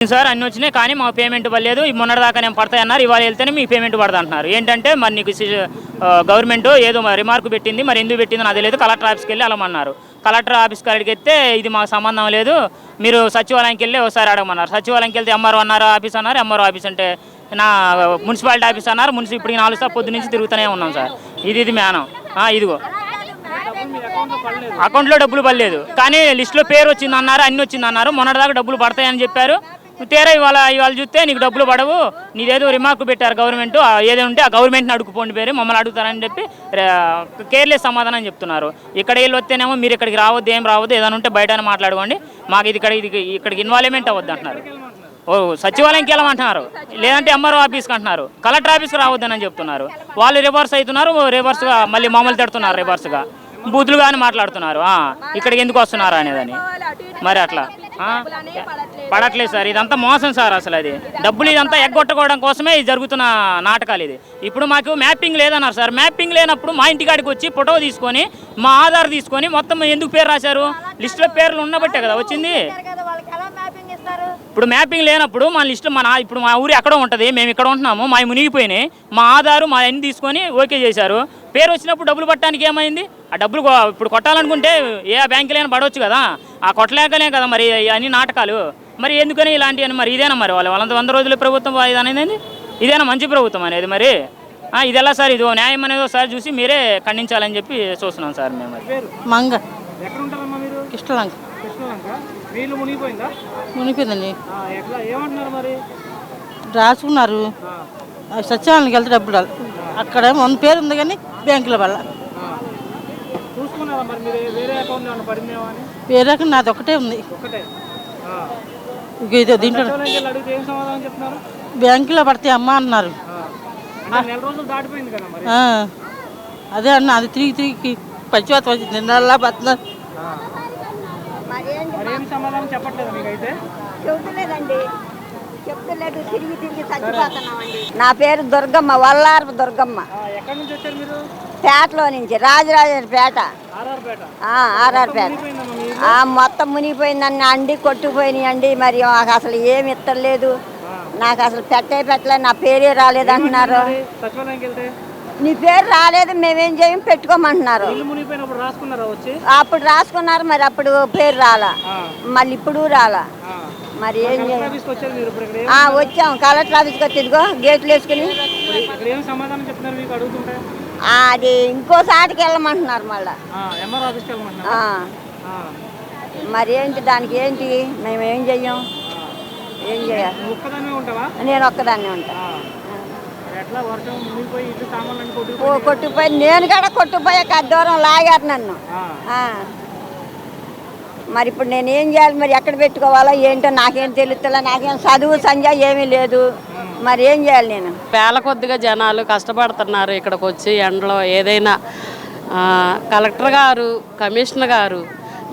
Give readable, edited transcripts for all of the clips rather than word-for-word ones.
Sir అన్నీ వచ్చినాయి కానీ మాకు పేమెంట్ పడలేదు. మొన్నటిదాకా నేను పడతాయన్నారు, ఇవాళ వెళ్తేనే మీకు పేమెంట్ పడదు అంటున్నారు. ఏంటంటే మరి నీకు గవర్నమెంట్ ఏదో రిమార్క్ పెట్టింది, మరి ఎందుకు పెట్టిందో నాకు తెలియదు. కలెక్టర్ ఆఫీస్కి వెళ్ళి అలమన్నారు. కలెక్టర్ ఆఫీస్ కాడికి వెళ్తే ఇది మాకు సంబంధం లేదు, మీరు సచివాలయంకి వెళ్ళి ఒకసారి అడగమన్నారు. సచివాలయంకి వెళ్తే ఎంఆర్ఓ అన్నారు ఆఫీస్ అన్నారు. ఎంఆర్ఓ ఆఫీస్ అంటే నా మున్సిపాలిటీ ఆఫీస్ అన్నారు. ఇప్పుడు 4 సార్లు పొద్దు నుంచి తిరుగుతూనే ఉన్నాం సార్. ఇది మేనం ఇదిగో అకౌంట్లో డబ్బులు పడలేదు కానీ లిస్టులో పేరు వచ్చింది అన్నారు, అన్నీ వచ్చింది అన్నారు. మొన్నటిదాకా డబ్బులు పడతాయని చెప్పారు. తీరా ఇవాళ చూస్తే నీకు డబ్బులు పడవు, నీదేదో రిమార్క్ పెట్టారు గవర్నమెంట్, ఏదో ఉంటే ఆ గవర్నమెంట్ని అడుగుపోండి పేరు మమ్మల్ని అడుగుతారని చెప్పి కేర్లెస్ సమాధానం చెప్తున్నారు. ఇక్కడ వీళ్ళు వస్తేనేమో మీరు ఇక్కడికి రావద్దు, ఏం రావద్దు, ఏదైనా ఉంటే బయటనే మాట్లాడుకోండి, మాకు ఇక్కడికి ఇన్వాల్వ్మెంట్ అవ్వద్దు అంటున్నారు. సచివాలయంకి వెళ్ళమంటున్నారు, లేదంటే ఎంఆర్ఓ ఆఫీస్కి అంటున్నారు, కలెక్టర్ ఆఫీస్కి రావద్దని చెప్తున్నారు. వాళ్ళు రివర్స్ అవుతున్నారు, రివర్స్గా మళ్ళీ మమ్మల్ని తిడుతున్నారు, రివర్స్గా బూతులు కానీ మాట్లాడుతున్నారు. ఇక్కడికి ఎందుకు వస్తున్నారు అనేదని. మరి అట్లా పడట్లేదు సార్, ఇదంతా మోసం సార్. అసలు అది డబ్బులు ఇదంతా ఎగ్గొట్టుకోవడం కోసమే ఇది జరుగుతున్న నాటకాలు. ఇది ఇప్పుడు మాకు మ్యాపింగ్ లేదన్నారు సార్. మ్యాపింగ్ లేనప్పుడు మా ఇంటికాడికి వచ్చి ఫోటో తీసుకొని మా ఆధార్ తీసుకొని మొత్తం ఎందుకు పేరు రాశారు? లిస్టులో పేర్లు ఉన్నబట్టే కదా వచ్చింది. ఇప్పుడు మ్యాపింగ్ లేనప్పుడు మన లిస్టు ఇప్పుడు మా ఊరి ఎక్కడో ఉంటుంది, మేము ఇక్కడ ఉంటున్నాము, మా మునిగిపోయినాయి, మా ఆధారు మా అన్ని తీసుకొని ఓకే చేశారు. పేరు వచ్చినప్పుడు డబ్బులు పట్టడానికి ఏమైంది? ఆ డబ్బులు ఇప్పుడు కొట్టాలనుకుంటే ఏ బ్యాంకులైనా పడవచ్చు కదా, ఆ కొట్టలేకనే కదా మరి అన్ని నాటకాలు. మరి ఎందుకని ఇలాంటివి? మరి ఇదేనా మరి వాళ్ళు 100 రోజుల ప్రభుత్వం ఇది అనేది? ఇదేనా మంచి ప్రభుత్వం అనేది? మరి ఇది ఎలా సార్? ఇది న్యాయం అనేది ఒకసారి చూసి మీరే ఖండించాలని చెప్పి చూస్తున్నాం సార్ మేము. మంగ మునిగిపోయిందండి, రాసుకున్నారు. సచివాలయానికి వెళ్తే డబ్బులు అక్కడ మన పేరు ఉంది కానీ బ్యాంకుల వల్ల వేరే నాది ఒకటే ఉంది. ఇది దీంట్లో బ్యాంకులో పడితే అమ్మ అన్నారు. అదే అన్న, అది తిరిగి పంచవతం వచ్చింది, నెలలా పడుతున్నారు. నా పేరు దుర్గమ్మ, వల్లారపు దుర్గమ్మ. పేటలో నుంచి, రాజరాజపేట, ఆర్ఆర్పేట. మొత్తం మునిగిపోయిందండి, అండి కొట్టుకుపోయినాయండి. మరి మాకు అసలు ఏమి ఇత్తలేదు, నాకు అసలు పెట్టలే, నా పేరే రాలేదు అంటున్నారు. నీ పేరు రాలేదు, మేమేం చేయం పెట్టుకోమంటున్నారు. అప్పుడు రాసుకున్నారు, మరి అప్పుడు పేరు రాలా, మళ్ళీ ఇప్పుడు రాలా. మరి ఏం చేయాలి? వచ్చాం కలెక్టర్ ఆఫీస్కి వచ్చి ఇదిగో గేట్లు వేసుకుని అది ఇంకోసాటికి వెళ్ళమంటున్నారు మళ్ళా. మరి ఏంటి దానికి ఏంటి? మేము ఏం చెయ్యం, ఏం చేయాలి? నేను ఒక్కదాన్నే ఉంటా. కొట్టుకుపోయి నేను కూడా కొట్టుకుపోయే దూరం లాగారు నన్ను. మరి ఇప్పుడు నేను ఏం చేయాలి? మరి ఎక్కడ పెట్టుకోవాలో ఏంటో నాకేం తెలుస్తలే, నాకేం చదువు సంధ్య ఏమీ లేదు. మరి ఏం చేయాలి? నేను వేల కొద్దిగా జనాలు కష్టపడుతున్నారు ఇక్కడికి వచ్చి ఎండలో. ఏదైనా కలెక్టర్ గారు, కమిషనర్ గారు,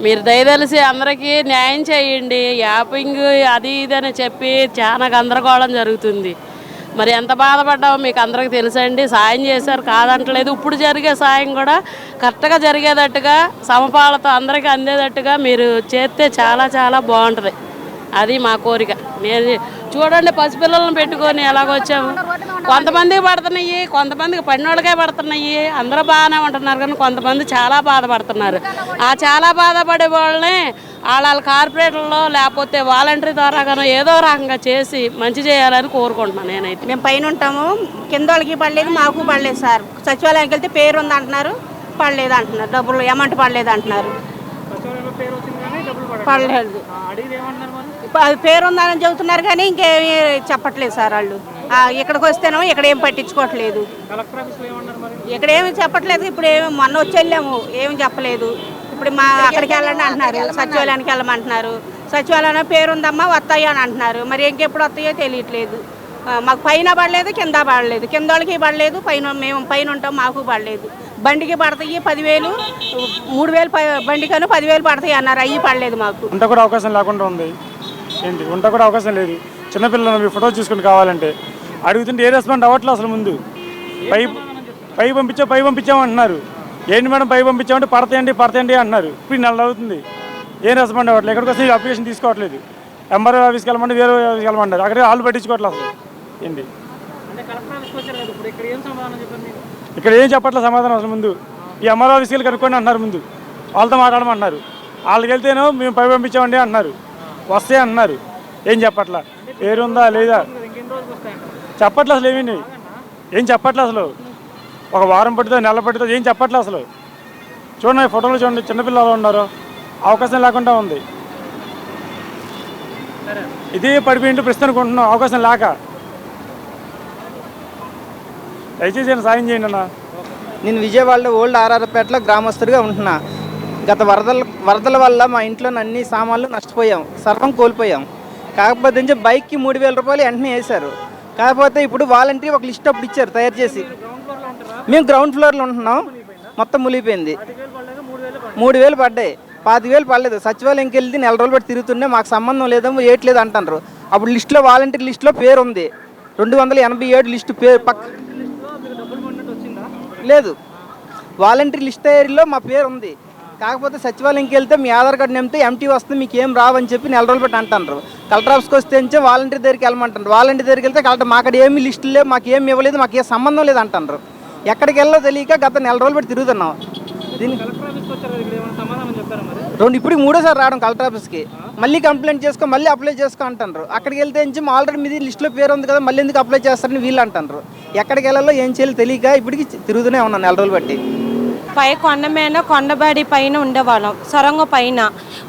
మీరు దయదలిసి అందరికీ న్యాయం చేయండి. యాపింగ్ అది ఇది అని చెప్పి చాలా గందరగోళం జరుగుతుంది. మరి ఎంత బాధపడ్డామో మీకు అందరికీ తెలుసండి. సాయం చేశారు కాదంటలేదు. ఇప్పుడు జరిగే సాయం కూడా కరెక్ట్గా జరిగేటట్టుగా, సమపాలతో అందరికీ అందేటట్టుగా మీరు చేస్తే చాలా చాలా బాగుంటుంది. అది మా కోరిక. నేను చూడండి, పసిపిల్లలను పెట్టుకొని ఎలాగొచ్చాము. కొంతమందికి పడుతున్నాయి, కొంతమందికి పడినోళ్ళకే పడుతున్నాయి. అందరూ బాగానే ఉంటున్నారు కానీ కొంతమంది చాలా బాధపడుతున్నారు. ఆ చాలా బాధపడే వాళ్ళని వాళ్ళ కార్పొరేటర్లో లేకపోతే వాలంటరీ ద్వారా కానీ ఏదో రకంగా చేసి మంచి చేయాలని కోరుకుంటున్నాను నేనైతే. మేము పైన ఉంటాము, కింద వాళ్ళకి పడలేదు, మాకు పడలేదు సార్. సచివాలయానికి వెళ్తే పేరు ఉంది అంటున్నారు, పడలేదు అంటున్నారు, డబ్బులు అమౌంట్ పడలేదు అంటున్నారు. పడలేదు, అది పేరు ఉందని చెబుతున్నారు కానీ ఇంకేమీ చెప్పట్లేదు సార్ వాళ్ళు. ఇక్కడికి వస్తేనో ఇక్కడ ఏం పట్టించుకోవట్లేదు, ఇక్కడ ఏమి చెప్పట్లేదు. ఇప్పుడు ఏమి మొన్న వచ్చి వెళ్ళాము, ఏమి చెప్పలేదు. ఇప్పుడు మా అక్కడికి వెళ్ళండి అంటున్నారు, సచివాలయానికి వెళ్ళమంటున్నారు. సచివాలయంలో పేరు ఉందమ్మా వస్తాయి అని అంటున్నారు. మరి ఇంకెప్పుడు వస్తాయో తెలియట్లేదు. మాకు పైన పడలేదు, కింద పడలేదు. కింద వాళ్ళకి పడలేదు, పైన మేము పైన ఉంటాం, మాకు పడలేదు. బండికి పడతాయి 10,000, 3,000 బండికను 10,000 పడతాయి అన్నారు, అవి పడలేదు మాకు. ఉంట కూడా అవకాశం లేకుండా ఉంది. ఏంటి ఉంట కూడా అవకాశం లేదు. చిన్నపిల్లలు మీ ఫోటో చూసుకుని కావాలంటే అడుగుతుంటే ఏ రెస్పాండ్ అవ్వట్లేదు. అసలు ముందు పై పంపించామంటున్నారు. ఏంటి మేడం పై పంపించామంటే పడతాయండి అంటున్నారు. ఇప్పుడు నెల అవుతుంది, ఏం రెస్పాండ్ అవ్వట్లేదు. ఎక్కడికి వస్తే అప్లికేషన్ తీసుకోవట్లేదు. ఎంఆర్ఓ ఆఫీస్కి వెళ్ళమంటే వేరే ఆఫీస్కి వెళ్ళమంటారు. అక్కడే వాళ్ళు పట్టించుకోవట్లేదు అసలు. ఏంటి ఇక్కడ ఏం చెప్పట్లేదు సమాధానం అసలు. ముందు ఈ ఎంఆర్ఓ ఆఫీస్కి వెళ్ళి కనుక్కోండి అంటున్నారు. ముందు వాళ్ళతో మాట్లాడమంటున్నారు. వాళ్ళకి వెళ్తేనో మేము పై పంపించామండి అంటున్నారు. వస్తే అంటున్నారు. ఏం చెప్పట్లా, పేరుందా లేదా చెప్పట్లేదు అసలు. ఏం చెప్పట్లేదు అసలు. ఒక వారం పట్టుతో నెల పట్టుతో ఏం చెప్పట్లేదు అసలు. చూడండి ఫోటోలు చూడండి, చిన్నపిల్లలు ఉన్నారు, అవకాశం లేకుండా ఉంది. ఇదే పడిపోయింటూ ప్రస్తుతానికి ఉంటున్నాం అవకాశం లేక. దయచేసి సాయం చేయండి అన్న. నేను విజయవాడలో ఓల్డ్ ఆర్ఆర్పేటలో గ్రామస్తుడిగా ఉంటున్నా. గత వరదల వల్ల మా ఇంట్లో అన్ని సామాన్లు నష్టపోయాం, సర్వం కోల్పోయాం. కాకపోతే బైక్కి 3,000 రూపాయలు వెంటనే వేశారు. కాకపోతే ఇప్పుడు వాలంటీర్ ఒక లిస్ట్ అప్పుడు ఇచ్చారు తయారు చేసి. మేము గ్రౌండ్ ఫ్లోర్లో ఉంటున్నాం, మొత్తం మునిగిపోయింది. 3,000 పడ్డాయి, 5,000 పడలేదు. సచివాలయంకి వెళ్ళి నెల రోజులు బట్టి తిరుగుతుండే మాకు సంబంధం లేదేమో ఏట్లేదు అంటారు. అప్పుడు లిస్టులో వాలంటీర్ లిస్టులో పేరు ఉంది, 287 లిస్టు పేరు పక్క లేదు. వాలంటీర్ లిస్ట్ తయారీలో మా పేరు ఉంది. కాకపోతే సచివాలయంకి వెళ్తే మీ ఆధార్ కార్డు నింపితే ఎంటీ వస్తుంది, మీకు ఏం రావని చెప్పి నెల రోజులు బట్టి అంటారు. కలెక్టర్ ఆఫీస్కి వస్తే వాలంటీర్ దగ్గరికి వెళ్ళమంటారు. వాలంటీర్ దగ్గరికి వెళ్తే కలెక్టర్ మాకు అక్కడ ఏమి లిస్టులు లేవు, మాకు ఏమి ఇవ్వలేదు, మాకు ఏ సంబంధం లేదు అంటారు. ఎక్కడికి వెళ్ళో తెలియక గత నెల రోజులు బట్టి తిరుగుతున్నాం. ఇప్పుడు 3సారి రావడం కలెక్టర్ ఆఫీస్కి. మళ్ళీ కంప్లైంట్ చేసుకో, మళ్ళీ అప్లై చేసుకో అంటారు. అక్కడికి వెళ్తే ఆల్రెడీ మీది లిస్టులో పేరు ఉంది కదా, మళ్ళీ ఎందుకు అప్లై చేస్తారని వీళ్ళు అంటారు. ఎక్కడికి వెళ్ళాలో ఏం చేయాలో తెలియక ఇప్పటికి తిరుగుతూనే ఉన్నాను నెల రోజులు బట్టి. పై కొండ మీద కొండబాడి పైన ఉండేవాళ్ళం, సొరంగ పైన.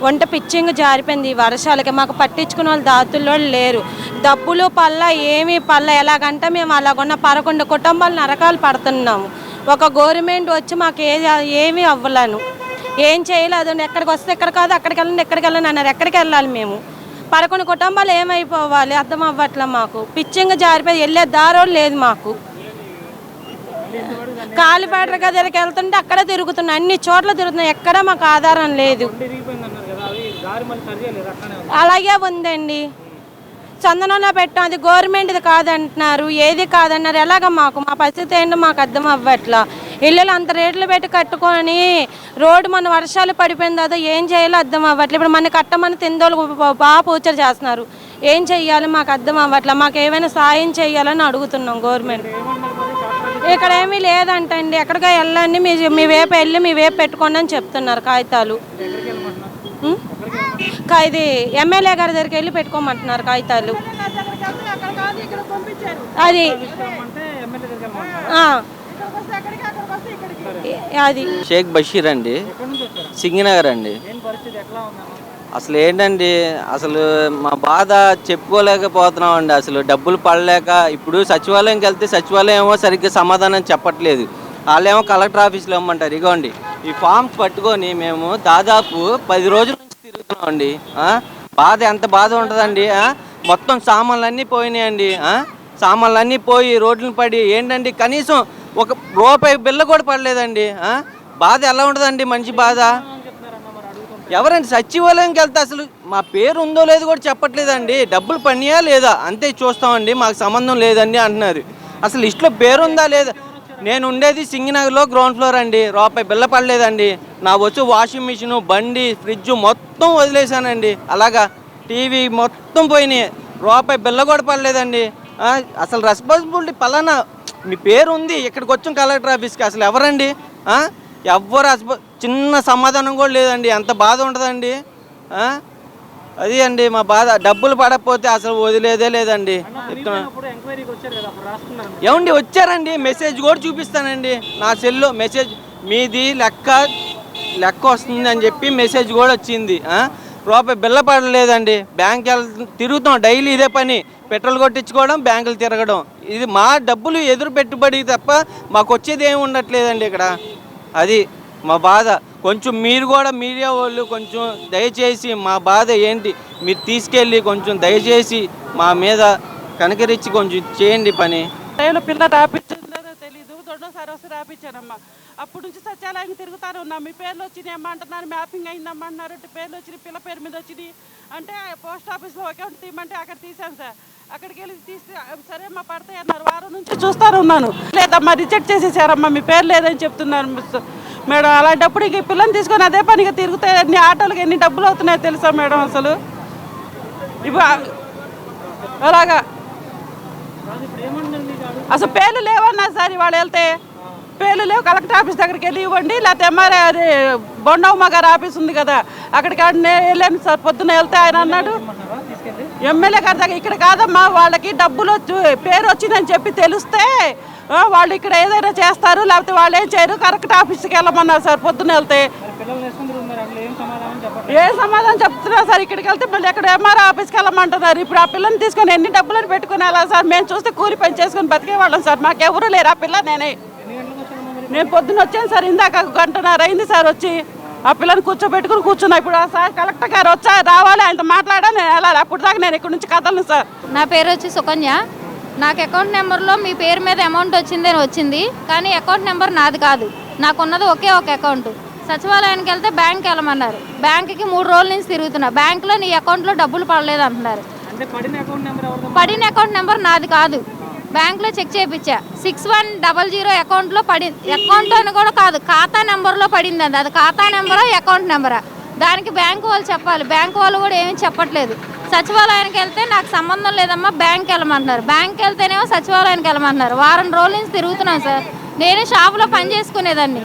వంట పిచ్చింగ్ జారిపోయింది వర్షాలకి. మాకు పట్టించుకునే వాళ్ళు దాతుల్లో లేరు. డబ్బులు పళ్ళ ఏమీ పళ్ళ. ఎలాగంటే మేము అలాగున్న 11 కుటుంబాలు నరకాలు పడుతున్నాము. ఒక గవర్నమెంట్ వచ్చి మాకు ఏమీ అవ్వలేను, ఏం చేయలేదు. ఎక్కడికి వస్తే ఎక్కడ కాదు, అక్కడికి వెళ్ళండి, ఎక్కడికి వెళ్ళండి అన్నారు. ఎక్కడికి వెళ్ళాలి మేము? 11 కుటుంబాలు ఏమైపోవాలి అర్థం అవ్వట్లే మాకు. పిచ్చింగ్ జారిపోయి వెళ్ళే దారో లేదు మాకు. కాలిపేట దగ్గరికి వెళ్తుంటే అక్కడ తిరుగుతున్నాం, అన్ని చోట్ల తిరుగుతున్నాం, ఎక్కడ మాకు ఆధారం లేదు. అలాగే ఉందండి. చందనంలో పెట్టాం, అది గవర్నమెంట్ది కాదంటున్నారు, ఏది కాదన్నారు. ఎలాగ మాకు మా పరిస్థితి ఏంటో మాకు అర్థం అవ్వట్లా. ఇళ్ళు అంత రేట్లు పెట్టి కట్టుకొని రోడ్డు మన వర్షాలు పడిపోయింది అదో ఏం చేయాలో అర్థం అవ్వట్లేదు. ఇప్పుడు మన కట్టమని తిందోళ్ళు బాగా పూచర్ చేస్తున్నారు. ఏం చెయ్యాలి మాకు అర్థం అవ్వట్లా. మాకు ఏమైనా సాయం చేయాలని అడుగుతున్నాం గవర్నమెంట్. ఇక్కడ ఏమీ లేదంటండి, ఎక్కడికో వెళ్ళండి, మీ వేపు వెళ్ళి మీ వేపు పెట్టుకోండి అని చెప్తున్నారు కాగితాలు. ఇది ఎమ్మెల్యే గారి దగ్గరికి వెళ్ళి పెట్టుకోమంటున్నారు కాగితాలు. అది అది షేక్ బషీర్ అండి, సింగినగర్ అండి. అసలు ఏంటండి, అసలు మా బాధ చెప్పుకోలేకపోతున్నాం అండి. అసలు డబ్బులు పడలేక ఇప్పుడు సచివాలయంకి వెళ్తే సచివాలయం ఏమో సరిగ్గా సమాధానం చెప్పట్లేదు. వాళ్ళేమో కలెక్టర్ ఆఫీస్లో ఇవ్వమంటారు. ఇగోండి ఈ ఫామ్స్ పట్టుకొని మేము దాదాపు 10 రోజుల నుంచి తిరుగుతున్నామండి. బాధ ఎంత బాధ ఉంటుందండి. మొత్తం సామాన్లన్నీ పోయినాయండి. సామాన్లన్నీ పోయి రోడ్లను పడి ఏంటండి, కనీసం ఒక రూపాయి బిల్ల కూడా పడలేదండి. బాధ ఎలా ఉంటుందండి, మంచి బాధ. ఎవరండి సచివాలయంకి వెళ్తే అసలు మా పేరు ఉందో లేదో కూడా చెప్పట్లేదండి. డబ్బులు పడినాయా లేదా అంతే చూస్తామండి, మాకు సంబంధం లేదండి అంటున్నారు. అసలు లిస్టులో పేరు ఉందా లేదా? నేను ఉండేది సింగినగర్లో గ్రౌండ్ ఫ్లోర్ అండి. రూపాయి బిల్ల పడలేదండి. నా వచ్చి వాషింగ్ మిషన్, బండి, ఫ్రిడ్జ్ మొత్తం వదిలేశానండి. అలాగా టీవీ మొత్తం పోయినాయి, రూపాయి బిల్ల కూడా పడలేదండి. అసలు రెస్పాన్సిబిలిటీ పలానా మీ పేరు ఉంది, ఇక్కడికి వచ్చాం కలెక్టర్ ఆఫీస్కి. అసలు ఎవరండి? ఎవ్వరు చిన్న సమాధానం కూడా లేదండి. ఎంత బాధ ఉంటుందండి. అది అండి మా బాధ. డబ్బులు పడకపోతే అసలు వదిలేదే లేదండి. ఏమండి వచ్చారండి, మెసేజ్ కూడా చూపిస్తానండి నా సెల్లో. మెసేజ్ మీది లెక్క వస్తుంది అని చెప్పి మెసేజ్ కూడా వచ్చింది. రూపాయి బిల్ల పడలేదండి. బ్యాంక్ తిరుగుతాం డైలీ, ఇదే పని. పెట్రోల్ కొట్టించుకోవడం, బ్యాంకులు తిరగడం. ఇది మా డబ్బులు ఎదురు పెట్టుబడి తప్ప మాకు వచ్చేది ఏమి ఉండట్లేదండి ఇక్కడ. అది మా బాధ. కొంచెం మీరు కూడా మీడియా వాళ్ళు కొంచెం దయచేసి మా బాధ ఏంటి మీరు తీసుకెళ్ళి కొంచెం దయచేసి మా మీద కనకరించి కొంచెం చేయండి పని. పిల్ల రాపించిందో తెలీదు, రెండోసారి వస్తే రాపించానమ్మా. అప్పటి నుంచి సచివాలయం తిరుగుతానే ఉన్నాం. మీ పేర్లు వచ్చినాయి అమ్మ అంటున్నారు, మ్యాపింగ్ అయిందమ్మా అన్నారు. పేర్లు వచ్చినాయి, పిల్ల పేరు మీద వచ్చినాయి అంటే పోస్ట్ ఆఫీస్లో అకౌంట్ తీయమంటే అక్కడ తీసాను సార్. అక్కడికి వెళ్ళి తీస్తే సరే అమ్మా పడతాయి అన్నారు. వారం నుంచి చూస్తాను ఉన్నాను. లేదమ్మా రిజెక్ట్ చేసేసారమ్మా, మీ పేరు లేదని చెప్తున్నారు మేడం. అలాంటప్పుడు ఇక పిల్లల్ని తీసుకొని అదే పనిగా తిరుగుతాయి. ఎన్ని ఆటోలకి ఎన్ని డబ్బులు అవుతున్నాయో తెలుసా మేడం? అసలు ఇప్పుడు అలాగా అసలు పేర్లు లేవన్నా సార్ ఇవాళ వెళ్తే పేర్లు లేవు. కలెక్టర్ ఆఫీస్ దగ్గరికి వెళ్ళి ఇవ్వండి, లేకపోతే ఎంఆర్ఐ అది బొండమ్మ గారి ఆఫీస్ ఉంది కదా అక్కడికి వెళ్ళాను సార్. పొద్దున్న వెళ్తే ఆయన అన్నాడు ఎమ్మెల్యే గారి దగ్గర ఇక్కడ కాదమ్మా వాళ్ళకి డబ్బులు పేరు వచ్చిందని చెప్పి తెలిస్తే వాళ్ళు ఇక్కడ ఏదైనా చేస్తారు, లేకపోతే వాళ్ళు ఏం చేయరు, కరెక్ట్ ఆఫీస్కి వెళ్ళమన్నారు సార్. పొద్దున్న వెళ్తే ఏ సమాధానం చెప్తున్నా సార్. ఇక్కడికి వెళ్తే మళ్ళీ ఎక్కడ ఎంఆర్ఐ ఆఫీస్కి వెళ్ళమంటున్నారు. ఇప్పుడు ఆ పిల్లని తీసుకొని ఎన్ని డబ్బులను పెట్టుకుని వెళ్ళా సార్. మేము చూస్తే కూలి పని చేసుకుని బతికేవాళ్ళం సార్. మాకెవరూ లేరు. ఆ పిల్ల నేను పొద్దున్న వచ్చాను సార్. ఇందాక 1.5 గంట అయింది సార్ వచ్చి. ఆ పిల్లని కూర్చోబెట్టుకుని కూర్చున్నా. ఇప్పుడు ఆ సార్ కలెక్టర్ గారు రావాలి, ఆయనతో మాట్లాడా, నేను వెళ్ళాలి. అప్పుడు దాకా నేను ఇక్కడ నుంచి కదలను సార్. నా పేరు వచ్చి సుకన్య. నాకు అకౌంట్ నెంబర్లో మీ పేరు మీద అమౌంట్ వచ్చిందని వచ్చింది, కానీ అకౌంట్ నెంబర్ నాది కాదు. నాకున్నది ఒకే ఒక అకౌంట్. సచివాలయానికి వెళ్తే బ్యాంక్ వెళ్ళమన్నారు. బ్యాంక్కి 3 రోజుల నుంచి తిరుగుతున్నా. బ్యాంకులో నీ అకౌంట్లో డబ్బులు పడలేదు అంటున్నారు. పడిన అకౌంట్ నెంబర్ నాది కాదు. బ్యాంకులో చెక్ చేయించా. 6100 అకౌంట్లో అకౌంట్ అని కూడా కాదు, ఖాతా నెంబర్లో పడింది. అది ఖాతా నెంబరా అకౌంట్ నెంబరా దానికి బ్యాంకు వాళ్ళు చెప్పాలి. బ్యాంకు వాళ్ళు కూడా ఏమీ చెప్పట్లేదు. సచివాలయానికి వెళ్తే నాకు సంబంధం లేదమ్మా బ్యాంక్ వెళ్ళమంటున్నారు. బ్యాంక్ వెళ్తేనేమో సచివాలయానికి వెళ్ళమంటున్నారు. వారం రోజుల నుంచి తిరుగుతున్నాను సార్. నేను షాపులో పని చేసుకునేదాన్ని.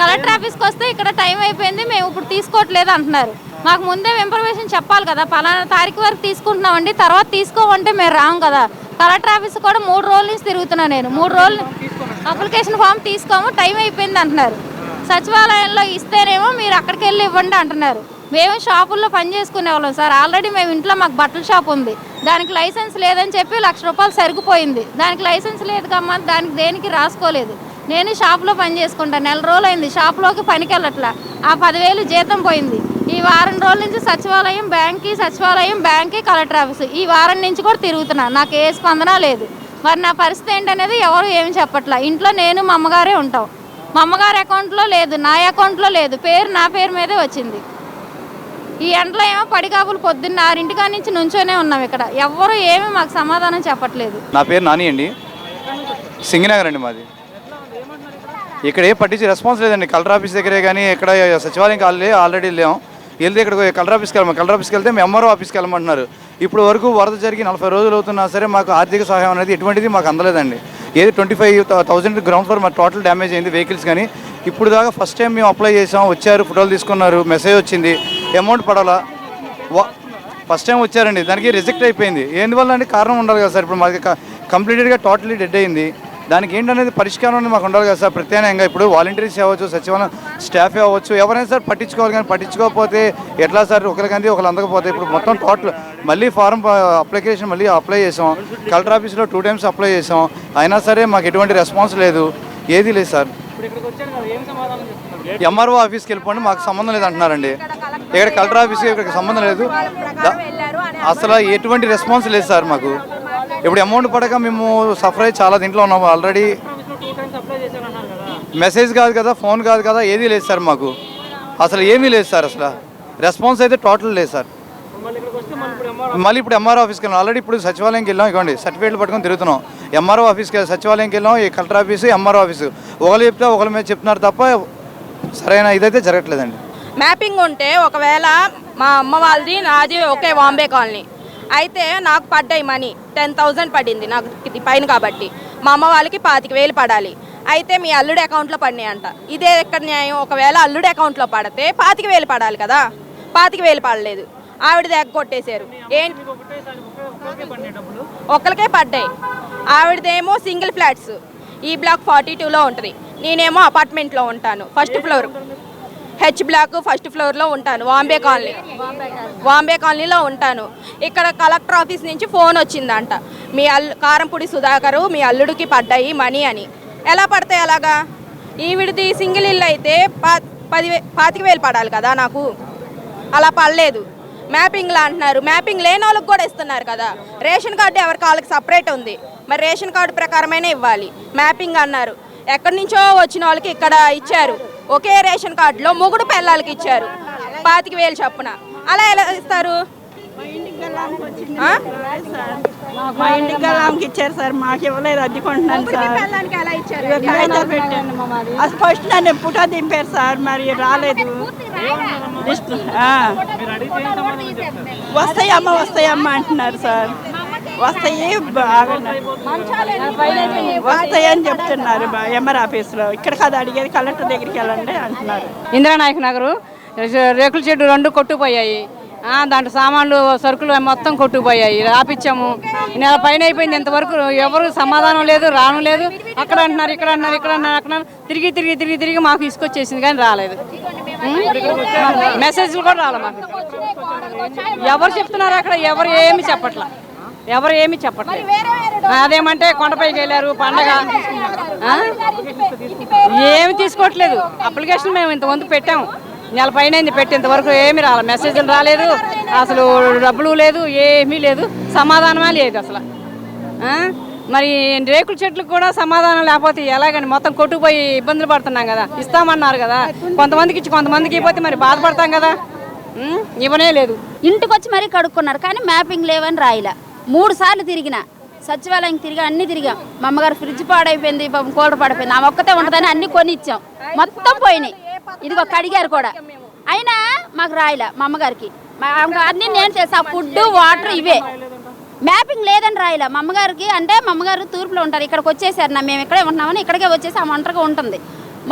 కలెక్టర్ ఆఫీస్కి వస్తే ఇక్కడ టైం అయిపోయింది, మేము ఇప్పుడు తీసుకోవట్లేదు అంటున్నారు. మాకు ముందే ఇన్ఫర్మేషన్ చెప్పాలి కదా, పలానా తారీఖు వరకు తీసుకుంటున్నామండి, తర్వాత తీసుకోమంటే మేము రాము కదా. కలెక్టర్ ఆఫీస్ కూడా 3 రోజుల నుంచి తిరుగుతున్నా. నేను 3 రోజులు అప్లికేషన్ ఫామ్ తీసుకోము, టైం అయిపోయింది అంటున్నారు. సచివాలయంలో ఇస్తేనేమో మీరు అక్కడికి వెళ్ళి ఇవ్వండి అంటున్నారు. మేము షాపుల్లో పని చేసుకునే వాళ్ళం సార్. ఆల్రెడీ మేము ఇంట్లో మాకు బట్టల షాప్ ఉంది, దానికి లైసెన్స్ లేదని చెప్పి 1,00,000 రూపాయలు సరిగిపోయింది. దానికి లైసెన్స్ లేదు కమ్మా, దానికి దేనికి రాసుకోలేదు. నేను షాపులో పని చేసుకుంటాను. 4 రోజులు అయింది షాపులోకి పనికి వెళ్ళట్లా. ఆ 10,000 జీతం పోయింది. ఈ వారం రోజుల నుంచి సచివాలయం బ్యాంక్కి కలెక్టర్ ఆఫీసు ఈ వారం నుంచి కూడా తిరుగుతున్నా. నాకు ఏ స్పందన లేదు. మరి నా పరిస్థితి ఏంటనేది ఎవరు ఏమి చెప్పట్లా. ఇంట్లో నేను మా అమ్మగారే ఉంటాం. మా అమ్మగారి అకౌంట్లో లేదు, నా అకౌంట్లో లేదు. నా పేరు మీదే వచ్చింది. ఈ ఎండలో ఏమో పడిగాపులు పొద్దున్న 6 నుంచి నుంచోనే ఉన్నాం. ఇక్కడ ఎవరు ఏమీ మాకు సమాధానం చెప్పట్లేదు. నా పేరు నాని అండి, సింగినగర్ అండి మాది. ఇక్కడ ఏ పట్టించి రెస్పాన్స్ లేదండి. కలెక్టర్ ఆఫీస్ దగ్గరే కానీ ఇక్కడ సచివాలయం ఆల్రెడీ వెళ్ళాం. వెళ్తే ఇక్కడ కలెక్టర్ ఆఫీస్కి వెళ్ళాము. కలెక్టర్ ఆఫీస్కి వెళ్తే మేము ఎంఆర్ఓ ఆఫీస్కి వెళ్ళమంటున్నారు. ఇప్పుడు వరకు వరద జరిగి 40 రోజులు అవుతున్నా సరే మాకు ఆర్థిక సహాయం అనేది ఎటువంటిది మాకు అందలేదండి. ఏది 25,000 గ్రౌండ్ ఫ్లోర్ మాకు టోటల్ డ్యామేజ్ అయింది వెహికల్స్. కానీ ఇప్పుడు దాకా ఫస్ట్ టైం మేము అప్లై చేసాం, వచ్చారు, ఫోటోలు తీసుకున్నారు, మెసేజ్ వచ్చింది, అమౌంట్ పడాలా. ఫస్ట్ టైం వచ్చారండి, దానికి రిజెక్ట్ అయిపోయింది. ఎందువల్ల అంటే కారణం ఉండాలి కదా సార్. ఇప్పుడు మాకు కంప్లీట్గా టోటలీ డెడ్ అయింది. దానికి ఏంటనేది పరిష్కారం అనేది మాకు ఉండాలి కదా సార్. ప్రత్యేకంగా ఇప్పుడు వాలంటీర్స్ అవ్వచ్చు, సచివాలయం స్టాఫ్ అవ్వచ్చు, ఎవరైనా సార్ పట్టించుకోవాలి. కానీ పట్టించుకోకపోతే ఎట్లా సార్? ఒకరికంది ఒకరు అందకపోతే ఇప్పుడు మొత్తం టోటల్ మళ్ళీ ఫారం అప్లికేషన్ మళ్ళీ అప్లై చేసాం. కలెక్టర్ ఆఫీస్లో 2 times అప్లై చేసాం. అయినా సరే మాకు ఎటువంటి రెస్పాన్స్ లేదు, ఏది లేదు సార్. ఎంఆర్ఓ ఆఫీస్కి వెళ్ళిపోండి, మాకు సంబంధం లేదు అంటున్నారండి. ఇక్కడ కలెక్టర్ ఆఫీస్కి ఇక్కడికి సంబంధం లేదు. అసలు ఎటువంటి రెస్పాన్స్ లేదు సార్ మాకు. ఇప్పుడు అమౌంట్ పడక మేము సఫర్ అయ్యి చాలా దీంట్లో ఉన్నాము. ఆల్రెడీ మెసేజ్ కాదు కదా, ఫోన్ కాదు కదా, ఏదీ లేదు సార్ మాకు. అసలు ఏమీ లేదు సార్. అసలు రెస్పాన్స్ అయితే టోటల్ లేదు సార్. మళ్ళీ ఇప్పుడు ఎంఆర్ఓ ఆఫీస్కి వెళ్ళాం. ఆల్రెడీ ఇప్పుడు సచివాలయంకి వెళ్ళాం. ఇవ్వండి సర్టిఫికేట్లు పట్టుకొని తిరుగుతున్నాం. ఎంఆర్ఓ ఆఫీస్కి సచివాలయంకి వెళ్ళాం. ఈ కలెక్టర్ ఆఫీసు, ఎంఆర్ఓ ఆఫీసు ఒకరు చెప్తే ఒకరి మీద చెప్తున్నారు తప్ప సరైన ఇదైతే జరగట్లేదండి. మ్యాపింగ్ ఉంటే ఒకవేళ మా అమ్మ వాళ్ళది నాది ఒకే బాంబే కాలనీ అయితే నాకు పడ్డాయి మనీ 10,000 పడింది నాకు ఇది పైన కాబట్టి. మా అమ్మ వాళ్ళకి 25,000 పడాలి. అయితే మీ అల్లుడి అకౌంట్లో పడినాయి అంట. ఇదే ఎక్కడ న్యాయం? ఒకవేళ అల్లుడి అకౌంట్లో పడితే 25,000 పడాలి కదా, 25,000 పడలేదు. ఆవిడ దగ్గర కొట్టేశారు. ఏంటి ఒక్కరికే పడ్డాయి. ఆవిడదేమో సింగిల్ ఫ్లాట్స్, ఈ బ్లాక్ 42లో ఉంటుంది. నేనేమో అపార్ట్మెంట్లో ఉంటాను, first floor H block first ఫ్లోర్లో ఉంటాను. వాంబే కాలనీలో ఉంటాను. ఇక్కడ కలెక్టర్ ఆఫీస్ నుంచి ఫోన్ వచ్చిందంట, మీ కారంపూడి సుధాకరు మీ అల్లుడికి పడ్డాయి మనీ అని. ఎలా పడతాయి అలాగా? ఈవిడిది సింగిల్ ఇల్లు అయితే 25,000 పడాలి కదా నాకు. అలా పడలేదు. మ్యాపింగ్లో అంటున్నారు. మ్యాపింగ్ లేని వాళ్ళకి కూడా ఇస్తున్నారు కదా. రేషన్ కార్డు ఎవరికి వాళ్ళకి సపరేట్ ఉంది. మరి రేషన్ కార్డు ప్రకారమైనా ఇవ్వాలి. మ్యాపింగ్ అన్నారు. ఎక్కడి నుంచో వచ్చిన వాళ్ళకి ఇక్కడ ఇచ్చారు. ఒకే రేషన్ కార్డులో మొగుడు పిల్లలకి ఇచ్చారు 25,000 చొప్పున. అలా ఎలా ఇస్తారు? మా ఇంటికి గల్లాంకి ఇచ్చారు సార్, మాకు ఇవ్వలేదు. అద్దెకుంటున్నాను సార్. అసలు ఫస్ట్ నన్ను ఎప్పుడో దింపారు సార్, మరి రాలేదు. వస్తాయమ్మ అంటున్నారు సార్. వస్తాయి బాగా వస్తాయని చెప్తున్నారు ఎంఆర్ ఆఫీస్లో. ఇక్కడ కాదు అడిగేది, కలెక్టర్ దగ్గరికి వెళ్ళండి అంటున్నారు. ఇందిరానాయక్ నగరు రేకుల షెడ్డు 2 కొట్టుకుపోయాయి. దాంట్లో సామాన్లు సరుకులు మొత్తం కొట్టుకుపోయాయి. రాపిచ్చాము, నెల పైన అయిపోయింది. ఇంతవరకు ఎవరు సమాధానం లేదు, రాను లేదు. అక్కడ అంటున్నారు, ఇక్కడ అంటున్నారు, ఇక్కడ అంటున్నారు, అక్కడ తిరిగి మాకు ఇసుకొచ్చేసింది కానీ రాలేదు. మెసేజ్లు కూడా రాలే మాకు. ఎవరు చెప్తున్నారు అక్కడ? ఎవరు ఏమి చెప్పట్లేదు. అదేమంటే కొండపైకి వెళ్ళారు పండగ, ఏమి తీసుకోవట్లేదు. అప్లికేషన్ మేము ఇంతమంది పెట్టాము, నెల పైన పెట్టేంతవరకు ఏమీ రాలేదు. మెసేజ్లు రాలేదు, అసలు డబ్బులు లేదు, ఏమీ లేదు, సమాధానమే లేదు అసలు. మరి రేకుల చెట్లకు కూడా సమాధానం లేకపోతే ఎలాగని? మొత్తం కొట్టుకుపోయి ఇబ్బందులు పడుతున్నాం కదా. ఇస్తామన్నారు కదా, కొంతమందికి ఇచ్చి కొంతమందికి ఇవ్వకపోతే మరి బాధపడతాం కదా. ఇవ్వనే లేదు. ఇంటికి వచ్చి మరీ కడుక్కున్నారు కానీ మ్యాపింగ్ లేవని రాయిలా. 3 సార్లు తిరిగిన సచివాలయం తిరిగా, అన్ని తిరిగాం. మా అమ్మగారు ఫ్రిడ్జ్ పాడైపోయింది, కూలర్ పాడైపోయింది, ఆమె ఒక్కతే ఉంటుందని అన్ని కొని ఇచ్చాం, మొత్తం పోయినాయి. ఇదిగో కడిగారు కూడా, అయినా మాకు రాయిలా. మా అమ్మగారికి అన్ని నేను చేసా, ఫుడ్ వాటర్ ఇవే. మ్యాపింగ్ లేదని రాయిలా మా అమ్మగారికి. అంటే మా అమ్మగారు తూర్పులో ఉంటారు, ఇక్కడికి వచ్చేసారు. మేము ఇక్కడే ఉంటున్నామని ఇక్కడికే వచ్చేసి ఆమె ఒంటరిగా ఉంటుంది.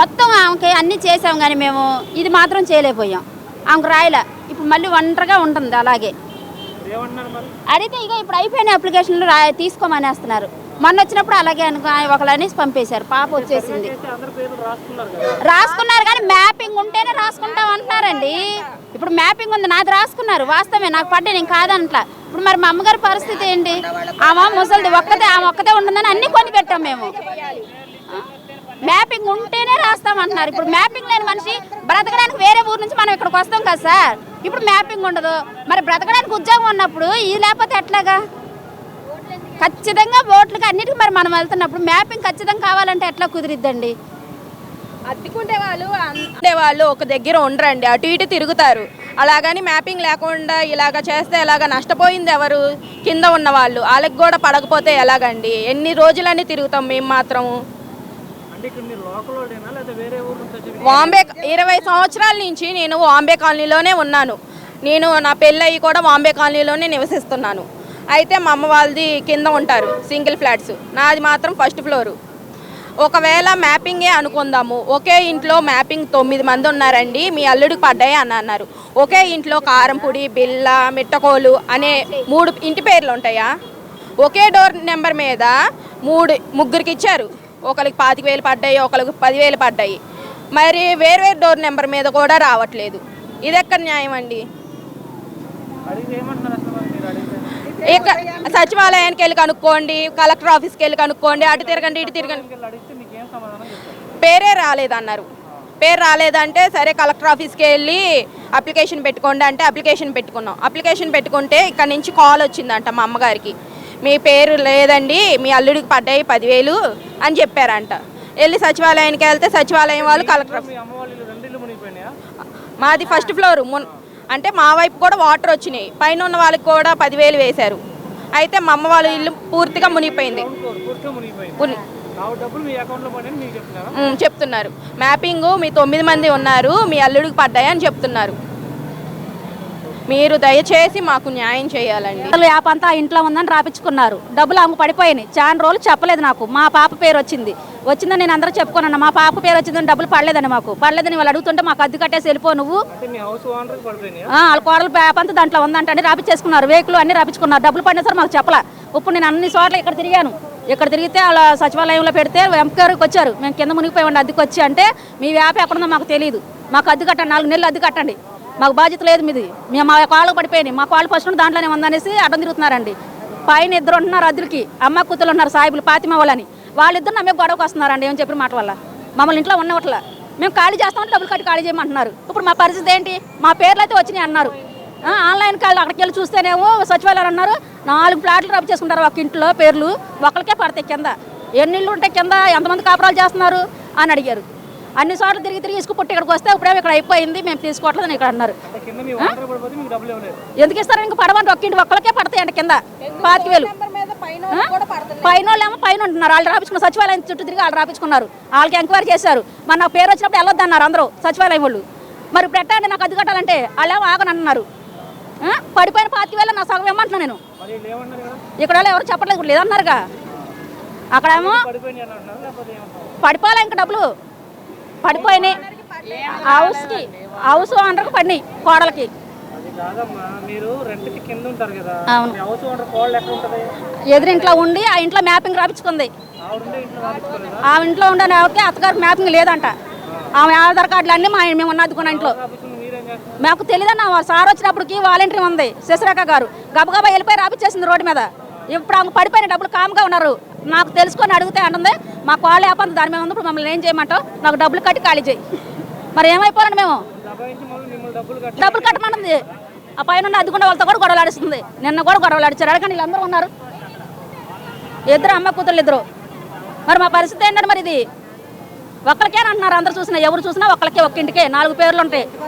మొత్తం ఆమెకి అన్నీ చేసాం కానీ మేము ఇది మాత్రం చేయలేకపోయాం. ఆమెకు రాయిలా. ఇప్పుడు మళ్ళీ ఒంటరిగా ఉంటుంది అలాగే. అడిగితే ఇక ఇప్పుడు అయిపోయిన అప్లికేషన్లు తీసుకోమనేస్తున్నారు. మొన్న వచ్చినప్పుడు అలాగే ఒకళ్ళు అనేసి పంపేశారు. పాప వచ్చేసింది, రాసుకున్నారు కానీ మ్యాపింగ్ ఉంటేనే రాసుకుంటాం అంటున్నారండి. ఇప్పుడు మ్యాపింగ్ ఉంది, నాది రాసుకున్నారు, వాస్తవమే, నాకు పడ్డా, నేను కాదనట్లా. ఇప్పుడు మరి మా అమ్మగారి పరిస్థితి ఏంటి? ఆమె ముసలిది ఆమె ఒక్కతే ఉంటుందని అన్ని కొని పెట్టాం మేము. మ్యాపింగ్ ఉంటేనే రాస్తామంటున్నారు. ఇప్పుడు మ్యాపింగ్ లేని మనిషి బ్రతకడానికి వేరే ఊరు నుంచి మనం ఇక్కడికి వస్తాం కదా సార్. ఇప్పుడు మ్యాపింగ్ ఉండదు, మరి బ్రతకడానికి ఉద్యోగం ఉన్నప్పుడు ఇది లేకపోతే ఎట్లాగా? ఖచ్చితంగా ఓట్లకి అన్నిటికీ మరి మనం వెళ్తున్నప్పుడు మ్యాపింగ్ ఖచ్చితంగా కావాలంటే ఎట్లా కుదిరిద్దండి? అద్దెకుండే వాళ్ళు ఒక దగ్గర ఉండరండి, అటు ఇటు తిరుగుతారు. అలాగని మ్యాపింగ్ లేకుండా ఇలాగ చేస్తే ఎలాగ? నష్టపోయింది ఎవరు? కింద ఉన్న వాళ్ళు. వాళ్ళకి కూడా పడకపోతే ఎలాగండి? ఎన్ని రోజులని తిరుగుతాం మేము మాత్రము. వాంబే 20 సంవత్సరాల నుంచి నేను వాంబే కాలనీలోనే ఉన్నాను. నా పెళ్ళయి కూడా వాంబే కాలనీలోనే నివసిస్తున్నాను. అయితే మా అమ్మ వాళ్ళది కింద ఉంటారు, సింగిల్ ఫ్లాట్స్. నాది మాత్రం ఫస్ట్ ఫ్లోరు. ఒకవేళ మ్యాపింగే అనుకుందాము, ఒకే ఇంట్లో మ్యాపింగ్ 9 మంది ఉన్నారండి, మీ అల్లుడికి పడ్డాయి అని అన్నారు. ఒకే ఇంట్లో కారంపొడి, బిల్ల, మిట్టకోలు అనే 3 ఇంటి పేర్లు ఉంటాయా? ఒకే డోర్ నెంబర్ మీద ముగ్గురికి ఇచ్చారు. ఒకరికి 25,000 పడ్డాయి, ఒకరికి 10,000 పడ్డాయి. మరి వేర్వేరు డోర్ నెంబర్ మీద కూడా రావట్లేదు. ఇది ఎక్కడ న్యాయం అండి? ఇక సచివాలయానికి వెళ్ళి కనుక్కోండి, కలెక్టర్ ఆఫీస్కి వెళ్ళి కనుక్కోండి, అటు తిరగండి ఇటు తిరగండి. పేరే రాలేదన్నారు. పేరు రాలేదంటే సరే కలెక్టర్ ఆఫీస్కి వెళ్ళి అప్లికేషన్ పెట్టుకోండి అంటే అప్లికేషన్ పెట్టుకున్నాం. అప్లికేషన్ పెట్టుకుంటే ఇక్కడ నుంచి కాల్ వచ్చిందంట మా అమ్మగారికి, మీ పేరు లేదండి, మీ అల్లుడికి పడ్డాయి 10,000 అని చెప్పారంట. వెళ్ళి సచివాలయానికి వెళ్తే సచివాలయం వాళ్ళు కలెక్టర్, మాది ఫస్ట్ ఫ్లోరు, అంటే మా వైపు కూడా వాటర్ వచ్చినాయి, పైన ఉన్న వాళ్ళకి కూడా 10,000 వేశారు. అయితే మా అమ్మ వాళ్ళ ఇల్లు పూర్తిగా మునిగిపోయింది చెప్తున్నారు. మ్యాపింగ్ మీ 9 మంది ఉన్నారు, మీ అల్లుడికి పడ్డాయి అని చెప్తున్నారు. మీరు దయచేసి మాకు న్యాయం చేయాలండి. యాప్ అంతా ఇంట్లో ఉందని రాపించుకున్నారు, డబ్బులు ఆమె పడిపోయినాయి. చాలా రోజులు చెప్పలేదు నాకు. మా పాప పేరు వచ్చిందని నేను అందరూ చెప్పుకున్నాను. మా పాప పేరు వచ్చిందని డబ్బులు పడలేదని పడలేదని వాళ్ళు అడుగుతుంటే మాకు అద్దె కట్టేసి వెళ్ళిపో నువ్వు. వాళ్ళ కోడలు యాప్ అంతా దాంట్లో ఉందంటే రాపించేసుకున్నారు, వేకులు అన్ని రాపించుకున్నారు. డబ్బులు పడినా సార్ మాకు చెప్పలా. ఇప్పుడు నేను అన్ని చోట్ల ఇక్కడ తిరిగాను. ఇక్కడ తిరిగితే వాళ్ళ సచివాలయంలో పెడితే ఎంపీఆర్కి వచ్చారు, మేము కింద మునిగిపోయామండి అద్దెకి వచ్చి. అంటే మీ యాప్ ఎక్కడుందో మాకు తెలియదు, మాకు అద్దె కట్టండి, 4 నెలలు అద్దె కట్టండి, మాకు బాధ్యత లేదు మీది. మేము మా కాళ్ళకు పడిపోయినాయి, మా కాళ్ళు ఫస్ట్ దాంట్లోనే ఉందనేసి అడ్డం తిరుగుతున్నారండి. పైన 2 ఉంటున్నారు అద్దెలకి, అమ్మ కూతురు ఉన్నారు సాయిబులు, పాతిమ వాళ్ళని. వాళ్ళిద్దరు నా మీద గొడవకు వస్తున్నారండి ఏమని చెప్పిన మాట వల్ల. మమ్మల్ని ఇంట్లో ఉన్నట్ల మేము ఖాళీ చేస్తామంటే డబ్బులు కట్టి ఖాళీ చేయమంటున్నారు. ఇప్పుడు మా పరిస్థితి ఏంటి? మా పేర్లు అయితే వచ్చినాయి అన్నారు. ఆన్లైన్ కాళ్ళు అక్కడికి వెళ్ళి చూస్తేనేమో సచివాలయం అన్నారు 4 ప్లాట్లు రబ్ చేసుకుంటారు ఒక ఇంట్లో పేర్లు, ఒకరికే పడతాయి. కింద ఎన్ని ఇళ్ళు ఉంటాయి, కింద ఎంతమంది కాపురాలు చేస్తున్నారు అని అడిగారు. అన్ని చోట్ల తిరిగి ఇసుకు పుట్టి ఇక్కడికి వస్తే ఇప్పుడే ఇక్కడ అయిపోయింది, మేము తీసుకోవట్లేదు ఇక్కడ అన్నారు. ఎందుకు ఇస్తారు? ఇంకా పడమంటే ఒక్కరికే పడతాయి అండి కింద 25,000. పైన వాళ్ళేమో పైన ఉంటున్నారు, వాళ్ళు రాపించుకున్నారు. సచివాలయం చుట్టూ తిరిగి వాళ్ళు రాపించుకున్నారు. వాళ్ళకి ఎంక్వైరీ చేశారు. మన పేరు వచ్చినప్పుడు వెళ్ళొద్దన్నారు అందరూ సచివాలయం వాళ్ళు. మరి పెట్టండి నాకు అద్దె కట్టాలంటే వాళ్ళేమో ఆగనంటున్నారు. పడిపోయిన 5,000 నా సగం ఇవ్వమంటున్నా నేను. ఇక్కడ వాళ్ళు ఎవరు చెప్పట్లేదు, ఇప్పుడు లేదన్నారుగా. అక్కడేమో పడిపోలే, ఇంకా డబ్బులు పడిపోయినాయి. హౌస్ ఓనర్కి పడినాయి, కోడలకి. అవును, ఎదురింట్లో ఉండి ఆ ఇంట్లో మ్యాపింగ్ రాపించుకుంది. ఆ ఇంట్లో ఉండే అత్తగారికి మ్యాపింగ్ లేదంట. ఆమె ఆధార్ కార్డులు అన్నీ మేము ఉన్నదుకున్న ఇంట్లో. మాకు తెలియదన్న, సార్ వచ్చినప్పటికి వాలంటీర్ ఉంది శశిరేఖ గారు, గబగబా వెళ్ళిపోయి రాపిచ్చేసింది రోడ్డు మీద. ఇప్పుడు ఆమె పడిపోయిన డబ్బులు కామ్గా ఉన్నారు. నాకు తెలుసుకొని అడిగితే అంటుంది మా కాళ్ళు వేపంది, దాని మీద ఉంది. ఇప్పుడు మమ్మల్ని ఏం చేయమంటావు, నాకు డబ్బులు కట్టి ఖాళీ చేయి. మరి ఏమైపోరండి మేము, డబ్బులు కట్టమంటుంది. ఆ పైన అద్దుకున్న వాళ్ళతో కూడా గొడవలు ఆడిస్తుంది. నిన్న కూడా గొడవలు ఆడిచారు. అడగండి, వీళ్ళందరూ ఉన్నారు, ఇద్దరు అమ్మ కూతురు ఇద్దరు. మరి మా పరిస్థితి ఏంటంటే మరి ఇది ఒక్కరికే అంటున్నారు. అందరు చూసినా ఎవరు చూసినా ఒక్కరికే, ఒక్క ఇంటికే 4 పేర్లు ఉంటాయి.